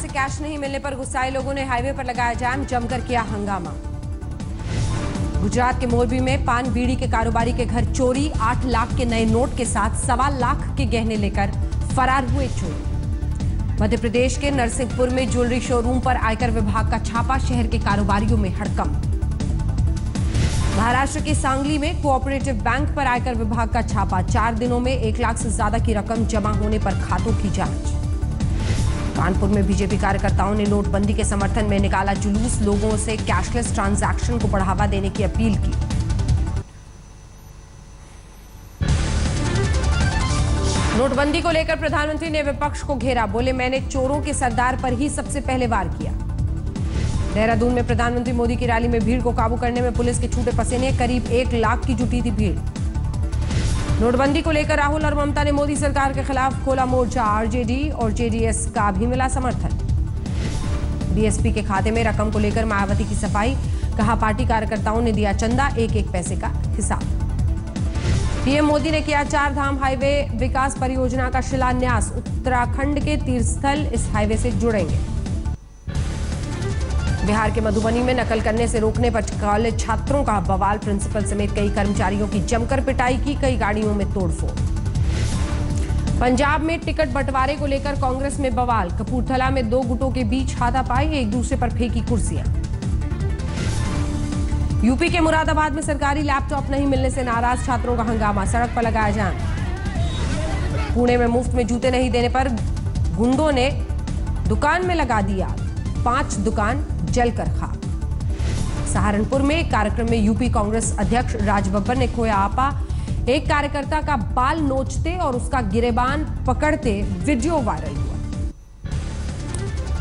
से कैश नहीं मिलने पर गुस्साए लोगों ने हाईवे पर लगाया जाम, जमकर किया हंगामा। गुजरात के मोरबी में पान बीड़ी के कारोबारी के घर चोरी, 8 लाख के नए नोट के साथ 1.25 लाख के गहने लेकर फरार हुए चोर। मध्य प्रदेश के नरसिंहपुर में ज्वेलरी शोरूम पर आयकर विभाग का छापा, शहर के कारोबारियों में हड़कंप। महाराष्ट्र के सांगली में कोऑपरेटिव बैंक पर आयकर विभाग का छापा, 4 दिनों में 1 लाख से ज्यादा की रकम जमा होने पर खातों की जांच। कानपुर में बीजेपी कार्यकर्ताओं ने नोटबंदी के समर्थन में निकाला जुलूस, लोगों से कैशलेस ट्रांजैक्शन को बढ़ावा देने की अपील की। नोटबंदी को लेकर प्रधानमंत्री ने विपक्ष को घेरा, बोले मैंने चोरों के सरदार पर ही सबसे पहले वार किया। देहरादून में प्रधानमंत्री मोदी की रैली में भीड़ को काबू करने में पुलिस के छूटे पसीने, करीब 1 लाख की जुटी थी भीड़। नोटबंदी को लेकर राहुल और ममता ने मोदी सरकार के खिलाफ खोला मोर्चा, आरजेडी और जेडीएस का भी मिला समर्थन। बीएसपी के खाते में रकम को लेकर मायावती की सफाई, कहा पार्टी कार्यकर्ताओं ने दिया चंदा, 1-1 पैसे का हिसाब। पीएम मोदी ने किया 4 धाम हाईवे विकास परियोजना का शिलान्यास, उत्तराखंड के तीर्थस्थल इस हाईवे से जुड़ेंगे। बिहार के मधुबनी में नकल करने से रोकने पर कॉलेज छात्रों का बवाल, प्रिंसिपल समेत कई कर्मचारियों की जमकर पिटाई की, कई गाड़ियों में तोड़फोड़। पंजाब में टिकट बंटवारे को लेकर कांग्रेस में बवाल, कपूरथला में 2 गुटों के बीच हाथापाई, एक दूसरे पर फेंकी कुर्सियां। यूपी के मुरादाबाद में सरकारी लैपटॉप नहीं मिलने से नाराज छात्रों का हंगामा, सड़क पर लगाया जाम। पुणे में मुफ्त में जूते नहीं देने पर गुंडों ने दुकान में लगा दिया, 5 दुकान जलकर खाक। सहारनपुर में एक कार्यक्रम में यूपी कांग्रेस अध्यक्ष राज बब्बर ने खोया आपा, एक कार्यकर्ता का बाल नोचते और उसका गिरेबान पकड़ते वीडियो वायरल हुआ।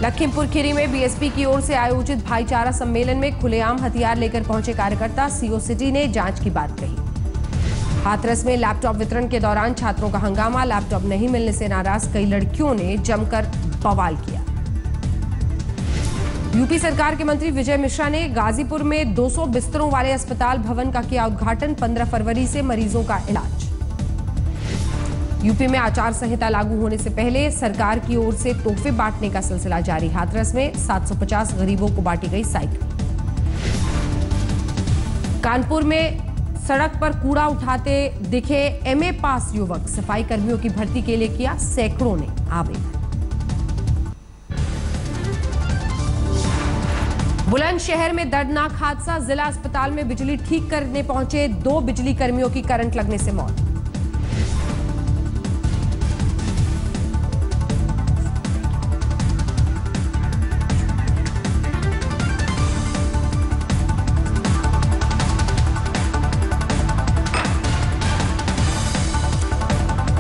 लखीमपुर खीरी में बीएसपी की ओर से आयोजित भाईचारा सम्मेलन में खुलेआम हथियार लेकर पहुंचे कार्यकर्ता, सीओ सिटी ने जांच की बात कही। हाथरस में लैपटॉप वितरण के दौरान छात्रों का हंगामा, लैपटॉप नहीं मिलने से नाराज कई लड़कियों ने जमकर बवाल किया। यूपी सरकार के मंत्री विजय मिश्रा ने गाजीपुर में 200 बिस्तरों वाले अस्पताल भवन का किया उद्घाटन, 15 फरवरी से मरीजों का इलाज। यूपी में आचार संहिता लागू होने से पहले सरकार की ओर से तोहफे बांटने का सिलसिला जारी, हाथरस में 750 गरीबों को बांटी गई साइकिल। कानपुर में सड़क पर कूड़ा उठाते दिखे एमए पास युवक, सफाई कर्मियों की भर्ती के लिए किया सैकड़ों ने आवेदन। बुलंदशहर में दर्दनाक हादसा, जिला अस्पताल में बिजली ठीक करने पहुंचे 2 बिजली कर्मियों की करंट लगने से मौत।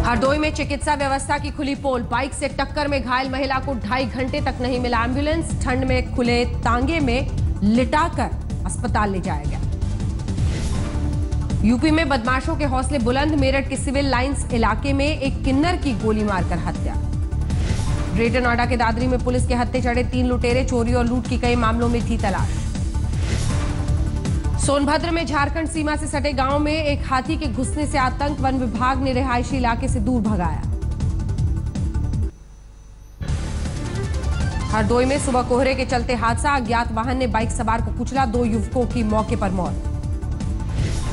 हरदोई में चिकित्सा व्यवस्था की खुली पोल, बाइक से टक्कर में घायल महिला को 2.5 घंटे तक नहीं मिला एम्बुलेंस, ठंड में खुले तांगे में लिटाकर अस्पताल ले जाया गया। यूपी में बदमाशों के हौसले बुलंद, मेरठ के सिविल लाइंस इलाके में एक किन्नर की गोली मारकर हत्या। ग्रेटर नोएडा के दादरी में पुलिस के हत्थे चढ़े 3 लुटेरे, चोरी और लूट की कई मामलों में थी तलाश। सोनभद्र में झारखंड सीमा से सटे गांव में एक हाथी के घुसने से आतंक, वन विभाग ने रिहायशी इलाके से दूर भगाया। हरदोई में सुबह कोहरे के चलते हादसा, अज्ञात वाहन ने बाइक सवार को कुचला, 2 युवकों की मौके पर मौत।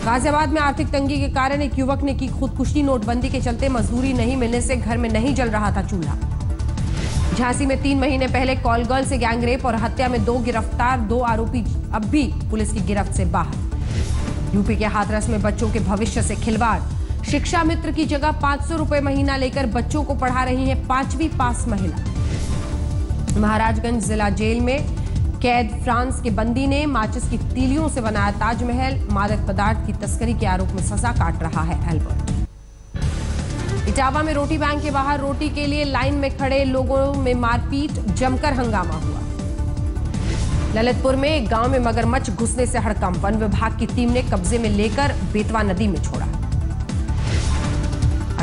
गाजियाबाद में आर्थिक तंगी के कारण एक युवक ने की खुदकुशी, नोटबंदी के चलते मजदूरी नहीं मिलने से घर में नहीं जल रहा था चूल्हा। झांसी में 3 महीने पहले कॉल गर्ल से गैंगरेप और हत्या में 2 गिरफ्तार, 2 आरोपी अब भी पुलिस की गिरफ्त से बाहर। यूपी के हाथरस में बच्चों के भविष्य से खिलवाड़, शिक्षा मित्र की जगह 500 रुपए महीना लेकर बच्चों को पढ़ा रही है 5वीं पास महिला। महाराजगंज जिला जेल में कैद फ्रांस के बंदी ने माचिस की तीलियों से बनाया ताजमहल, मादक पदार्थ की तस्करी के आरोप में सजा काट रहा है एल्बर्ट। इटावा में रोटी बैंक के बाहर रोटी के लिए लाइन में खड़े लोगों में मारपीट, जमकर हंगामा हुआ। ललितपुर में एक गांव में मगरमच्छ घुसने से हड़कंप, वन विभाग की टीम ने कब्जे में लेकर बेतवा नदी में छोड़ा।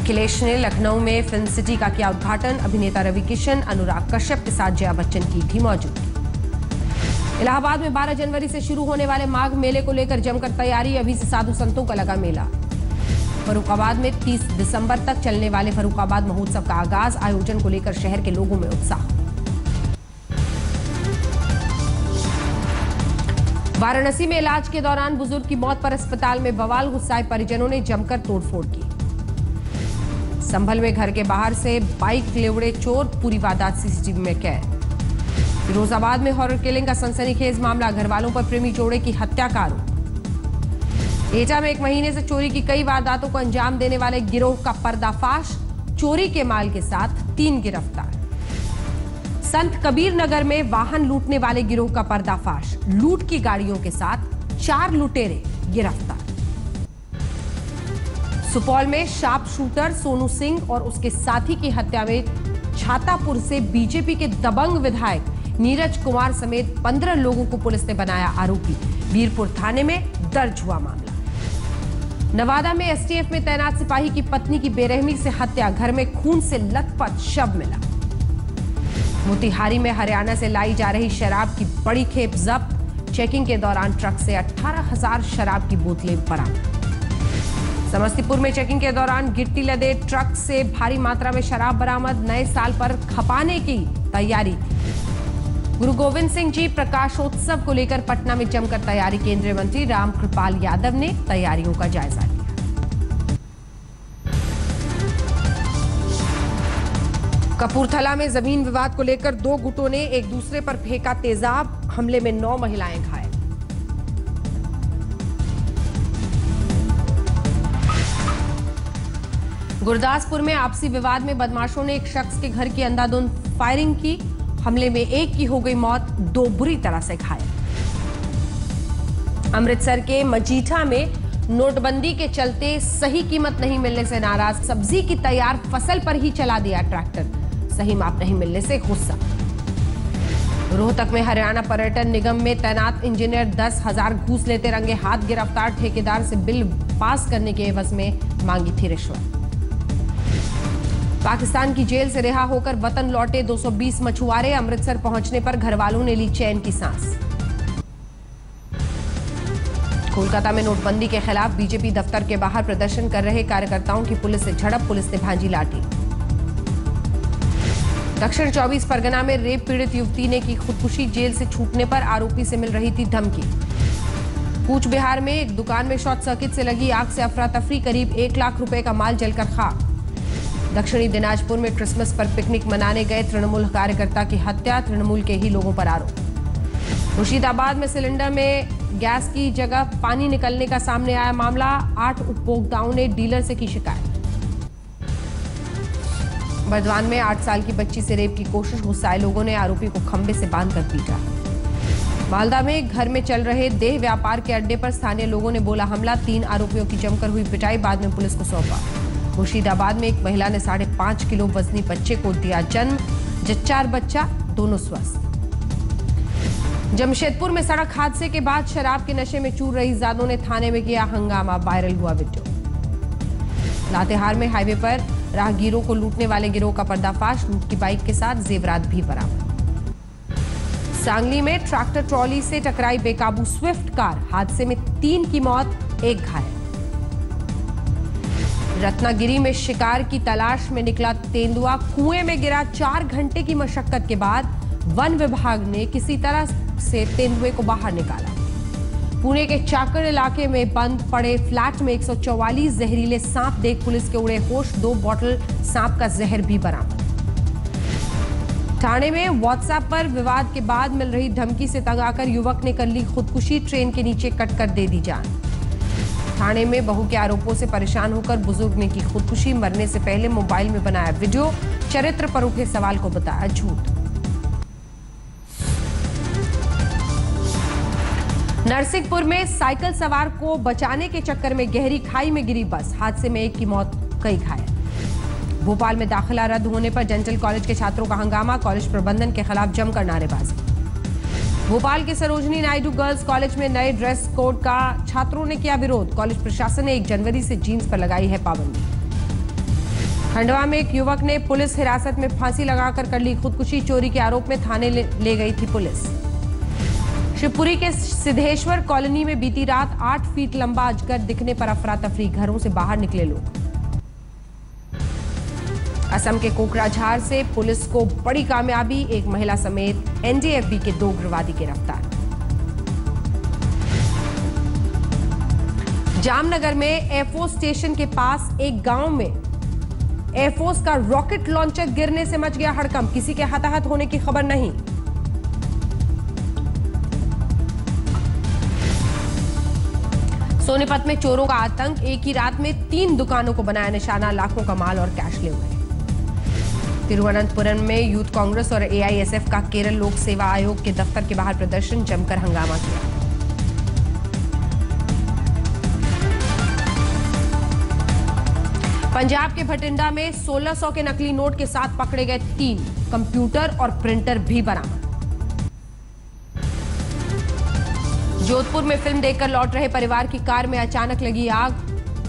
अखिलेश ने लखनऊ में फिल्म सिटी का किया उद्घाटन, अभिनेता रवि किशन, अनुराग कश्यप के साथ जया बच्चन की थी मौजूदगी। इलाहाबाद में 12 जनवरी से शुरू होने वाले माघ मेले को लेकर जमकर तैयारी, अभी से साधु संतों का लगा मेला। फर्रुखाबाद में 30 दिसंबर तक चलने वाले फर्रुखाबाद महोत्सव का आगाज, आयोजन को लेकर शहर के लोगों में उत्साह। वाराणसी में इलाज के दौरान बुजुर्ग की मौत पर अस्पताल में बवाल, गुस्साए परिजनों ने जमकर तोड़फोड़ की। संभल में घर के बाहर से बाइक ले उड़े चोर, पूरी वारदात सीसीटीवी में कैद। फिरोजाबाद में हॉरर किलिंग का सनसनीखेज मामला, घर वालों पर प्रेमी जोड़े की हत्या का आरोप। एटा में 1 महीने से चोरी की कई वारदातों को अंजाम देने वाले गिरोह का पर्दाफाश, चोरी के माल के साथ 3 गिरफ्तार। संत कबीर नगर में वाहन लूटने वाले गिरोह का पर्दाफाश, लूट की गाड़ियों के साथ 4 लुटेरे गिरफ्तार। सुपौल में शार्प शूटर सोनू सिंह और उसके साथी की हत्या में छातापुर से बीजेपी के दबंग विधायक नीरज कुमार समेत 15 लोगों को पुलिस ने बनाया आरोपी। वीरपुर थाने में दर्ज हुआ मामला। नवादा में एसटीएफ में तैनात सिपाही की पत्नी की बेरहमी से हत्या, घर में खून से लथपथ शव मिला। मोतिहारी में हरियाणा से लाई जा रही शराब की बड़ी खेप जब्त, चेकिंग के दौरान ट्रक से 18,000 शराब की बोतलें बरामद। समस्तीपुर में चेकिंग के दौरान गिट्टी लदे ट्रक से भारी मात्रा में शराब बरामद, नए साल पर खपाने की तैयारी। गुरु गोविंद सिंह जी प्रकाशोत्सव को लेकर पटना में जमकर तैयारी, केंद्रीय मंत्री रामकृपाल यादव ने तैयारियों का जायजा लिया। कपूरथला में जमीन विवाद को लेकर 2 गुटों ने एक दूसरे पर फेंका तेजाब, हमले में 9 महिलाएं घायल। गुरदासपुर में आपसी विवाद में बदमाशों ने एक शख्स के घर की अंधाधुंध फायरिंग की, हमले में एक की हो गई मौत, 2 बुरी तरह से घायल। अमृतसर के मजीठा में नोटबंदी के चलते सही कीमत नहीं मिलने से नाराज, सब्जी की तैयार फसल पर ही चला दिया ट्रैक्टर, सही माप नहीं मिलने से गुस्सा। रोहतक में हरियाणा पर्यटन निगम में तैनात इंजीनियर 10,000 घूस लेते रंगे हाथ गिरफ्तार, ठेकेदार से बिल पास करने के एवज में मांगी थी रिश्वत। पाकिस्तान की जेल से रिहा होकर वतन लौटे 220 मछुआरे, अमृतसर पहुंचने पर घरवालों ने ली चैन की सांस। कोलकाता में नोटबंदी के खिलाफ बीजेपी दफ्तर के बाहर प्रदर्शन कर रहे कार्यकर्ताओं की पुलिस से झड़प, पुलिस ने भांजी लाठी। दक्षिण 24 परगना में रेप पीड़ित युवती ने की खुदकुशी, जेल से छूटने पर आरोपी से मिल रही थी धमकी। कूच बिहार में एक दुकान में शॉर्ट सर्किट से लगी आग से अफरा तफरी, करीब 1 लाख रुपए का माल जलकर खाक। दक्षिणी दिनाजपुर में क्रिसमस पर पिकनिक मनाने गए तृणमूल कार्यकर्ता की हत्या, तृणमूल के ही लोगों पर आरोप। मुर्शिदाबाद में सिलेंडर में गैस की जगह पानी निकलने का सामने आया मामला, 8 उपभोक्ताओं ने डीलर से की शिकायत। बर्दवान में 8 साल की बच्ची से रेप की कोशिश, गुस्साए लोगों ने आरोपी को खंबे से बांधकर पीटा। मालदा में घर में चल रहे देह व्यापार के अड्डे पर स्थानीय लोगों ने बोला हमला, 3 आरोपियों की जमकर हुई पिटाई, बाद में पुलिस को सौंपा। मुर्शिदाबाद में एक महिला ने 5.5 किलो वजनी बच्चे को दिया जन्म, जच्चार बच्चा, दोनों स्वस्थ। जमशेदपुर में सड़क हादसे के बाद शराब के नशे में चूर रही जादों ने थाने में किया हंगामा, वायरल हुआ वीडियो। लातेहार में हाईवे पर राहगीरों को लूटने वाले गिरोह का पर्दाफाश, लूट की बाइक के साथ जेवरात भी बरामद। सांगली में ट्रैक्टर ट्रॉली से टकराई बेकाबू स्विफ्ट कार, हादसे में 3 की मौत, 1 घायल। रत्नागिरी में शिकार की तलाश में निकला तेंदुआ, कुएं में गिरा, 4 घंटे की मशक्कत के बाद वन विभाग ने किसी तरह से तेंदुए को बाहर निकाला। पुणे के चाकड़ इलाके में बंद पड़े फ्लैट में 144 जहरीले सांप देख पुलिस के उड़े होश, 2 बॉटल सांप का जहर भी बरामद। ठाणे में व्हाट्सएप पर विवाद के बाद मिल रही धमकी से तंग आकर युवक ने कर ली खुदकुशी, ट्रेन के नीचे कटकर दे दी जान। थाने में बहू के आरोपों से परेशान होकर बुजुर्ग ने की खुदकुशी, मरने से पहले मोबाइल में बनाया वीडियो, चरित्र पर उठे सवाल को बताया झूठ। नरसिंहपुर में साइकिल सवार को बचाने के चक्कर में गहरी खाई में गिरी बस, हादसे में 1 की मौत, कई घायल। भोपाल में दाखिला रद्द होने पर डेंटल कॉलेज के छात्रों का हंगामा, कॉलेज प्रबंधन के खिलाफ जमकर नारेबाजी। भोपाल के सरोजनी नायडू गर्ल्स कॉलेज में नए ड्रेस कोड का छात्रों ने किया विरोध, कॉलेज प्रशासन ने 1 जनवरी से जीन्स पर लगाई है पाबंदी। खंडवा में एक युवक ने पुलिस हिरासत में फांसी लगाकर कर ली खुदकुशी, चोरी के आरोप में थाने ले गई थी पुलिस। शिवपुरी के सिद्धेश्वर कॉलोनी में बीती रात 8 फीट लंबा अजगर दिखने पर अफरा तफरी, घरों से बाहर निकले लोग। असम के कोकराझार से पुलिस को बड़ी कामयाबी, 1 महिला समेत एनडीएफबी के 2 उग्रवादी गिरफ्तार। जामनगर में एयरफोर्स स्टेशन के पास एक गांव में एयरफोर्स का रॉकेट लॉन्चर गिरने से मच गया हड़कंप। किसी के हताहत होने की खबर नहीं। सोनीपत में चोरों का आतंक। एक ही रात में 3 दुकानों को बनाया निशाना, लाखों का माल और कैश ले हुए। तिरुवनंतपुरम में यूथ कांग्रेस और एआईएसएफ का केरल लोक सेवा आयोग के दफ्तर के बाहर प्रदर्शन, जमकर हंगामा किया। पंजाब के भटिंडा में 1600 के नकली नोट के साथ पकड़े गए 3 कंप्यूटर और प्रिंटर भी बरामद। जोधपुर में फिल्म देखकर लौट रहे परिवार की कार में अचानक लगी आग,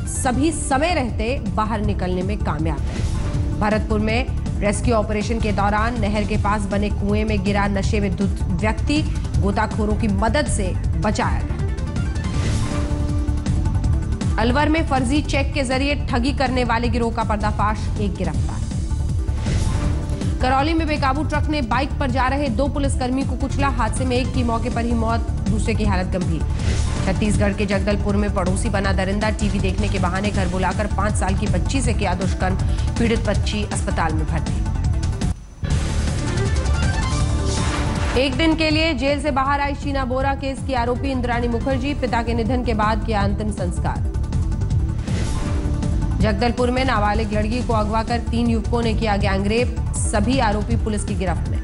सभी समय रहते बाहर निकलने में कामयाब रहे। भरतपुर में रेस्क्यू ऑपरेशन के दौरान नहर के पास बने कुएं में गिरा नशे में धुत व्यक्ति, गोताखोरों की मदद से बचाया गया। अलवर में फर्जी चेक के जरिए ठगी करने वाले गिरोह का पर्दाफाश, एक गिरफ्तार। करौली में बेकाबू ट्रक ने बाइक पर जा रहे 2 पुलिसकर्मी को कुचला, हादसे में एक की मौके पर ही मौत, दूसरे की हालत गंभीर। छत्तीसगढ़ के जगदलपुर में पड़ोसी बना दरिंदा, टीवी देखने के बहाने घर बुलाकर 5 साल की बच्ची से किया दुष्कर्म, पीड़ित बच्ची अस्पताल में भर्ती। एक दिन के लिए जेल से बाहर आई शीना बोरा केस की आरोपी इंद्राणी मुखर्जी, पिता के निधन के बाद किया अंतिम संस्कार। जगदलपुर में नाबालिग लड़की को अगवा कर 3 युवकों ने किया गैंगरेप, सभी आरोपी पुलिस की गिरफ्त में।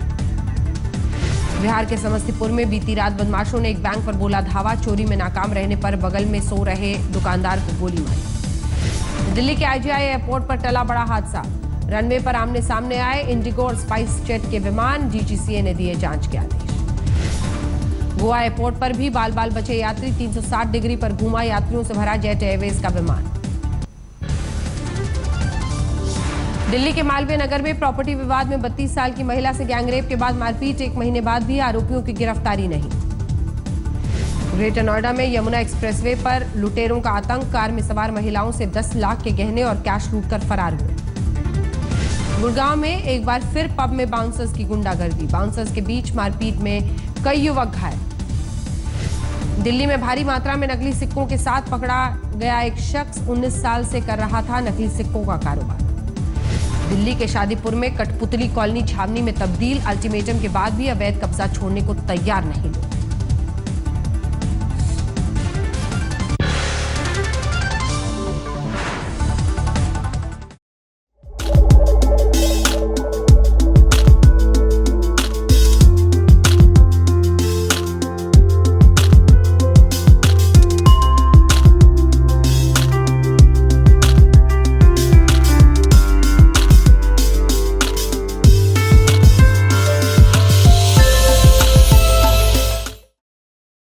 बिहार के समस्तीपुर में बीती रात बदमाशों ने एक बैंक पर बोला धावा, चोरी में नाकाम रहने पर बगल में सो रहे दुकानदार को गोली मारी। दिल्ली के आईजीआई एयरपोर्ट पर टला बड़ा हादसा, रनवे पर आमने सामने आए इंडिगो और स्पाइस जेट के विमान, डीजीसीए ने दिए जांच के आदेश। गोवा एयरपोर्ट पर भी बाल बाल बचे यात्री, 360 डिग्री पर घूमा यात्रियों से भरा जेट एयरवेज का विमान। दिल्ली के मालवीय नगर में प्रॉपर्टी विवाद में 32 साल की महिला से गैंगरेप के बाद मारपीट, 1 महीने बाद भी आरोपियों की गिरफ्तारी नहीं। ग्रेटर नोएडा में यमुना एक्सप्रेसवे पर लुटेरों का आतंक, कार में सवार महिलाओं से 10 लाख के गहने और कैश लूटकर फरार हुए। गुड़गांव में एक बार फिर पब में बाउंसर्स की गुंडागर्दी, बाउंसर्स के बीच मारपीट में कई युवक घायल। दिल्ली में भारी मात्रा में नकली सिक्कों के साथ पकड़ा गया एक शख्स, 19 साल से कर रहा था नकली सिक्कों का कारोबार। दिल्ली के शादीपुर में कठपुतली कॉलोनी छावनी में तब्दील, अल्टीमेटम के बाद भी अवैध कब्जा छोड़ने को तैयार नहीं लोग।